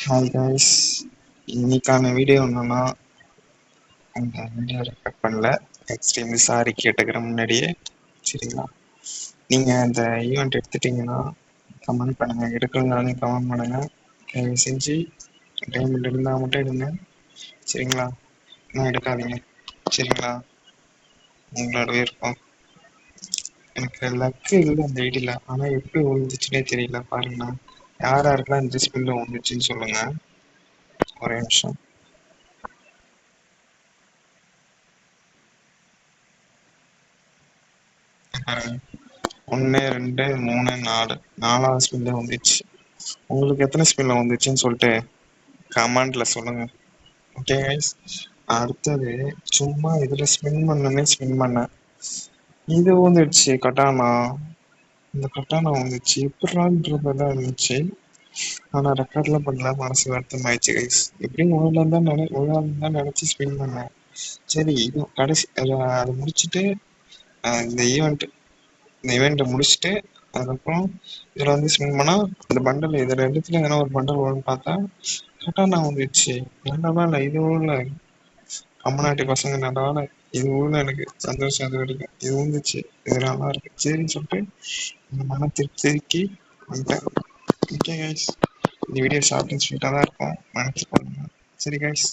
Hi guys, இன்னைக்கான video என்னன்னா, அந்த வீடியோ ரெக்கார்ட் பண்ணல. எக்ஸ்ட்ரீம்லி சாரி கேட்டுக்கிறேன் முன்னாடியே. சரிங்களா? நீங்கள் அந்த ஈவெண்ட் எடுத்துட்டீங்கன்னா கமெண்ட் பண்ணுங்கள், எடுக்கலனாலும் கமெண்ட் பண்ணுங்கள். தயவு செஞ்சு டைமண்ட் இருந்தால் மட்டும் எடுங்க. சரிங்களா? இன்னும் எடுக்காதீங்க. சரிங்களா? உங்களோட விருப்பம். எனக்கு லக்கு இல்லை அந்த ஐடியில், ஆனால் எப்படி விழுந்துச்சுன்னே தெரியல. பாருங்கண்ணா, யார் யாருக்கெல்லாம் இந்த ஸ்பின்ல விழுந்துச்சுன்னு சொல்லுங்கள். ஒரே நிமிஷம். பாருங்க, 1 2 3 4 4வது ஸ்பின்ல வந்துச்சு. உங்களுக்கு எத்தனை ஸ்பின்ல வந்துச்சுன்னு சொல்லிட்டு கமெண்ட்ல சொல்லுங்க. ஓகே கைஸ், அடுத்தது சும்மா இதுல ஸ்பின் பண்ணேன். இது வந்துடுச்சு கட்டானா. இந்த கட்டானா வந்துச்சு எப்படான்றதான் இருந்துச்சு. ஆனா ரெக்கார்ட்லாம் பண்ணல, மனசு வருத்தம் ஆயிடுச்சு கைஸ். எப்படியும் உழலாம் தான் நினைச்சு ஸ்பின் பண்ணேன். சரி, இது கடைசி அதை முடிச்சுட்டு இந்த ஈவெண்ட்டை முடிச்சுட்டு அதுக்கப்புறம் இதில் வந்து ஸ்பின் பண்ணால் இந்த பண்டல் இது ரெண்டுத்துல எதனா ஒரு பண்டல் வரும்னு பார்த்தா கரெக்டாக நான் வந்துடுச்சு. நல்லதா இல்லை இது ஊரில் கம்மநாட்டி பசங்க நல்லதால இது ஊரில் எனக்கு சந்தோஷம். அது வரைக்கும் இது வந்துச்சு, இது நல்லா இருக்கு சரின்னு சொல்லிட்டு இந்த மன திருப்திக்கு வந்துட்டேன். ஓகே கைஸ், இந்த வீடியோ ஷார்ட் அண்ட் ஸ்வீட்டாக தான் இருக்கும், மனசு பண்ணுங்க. சரி கைஸ்.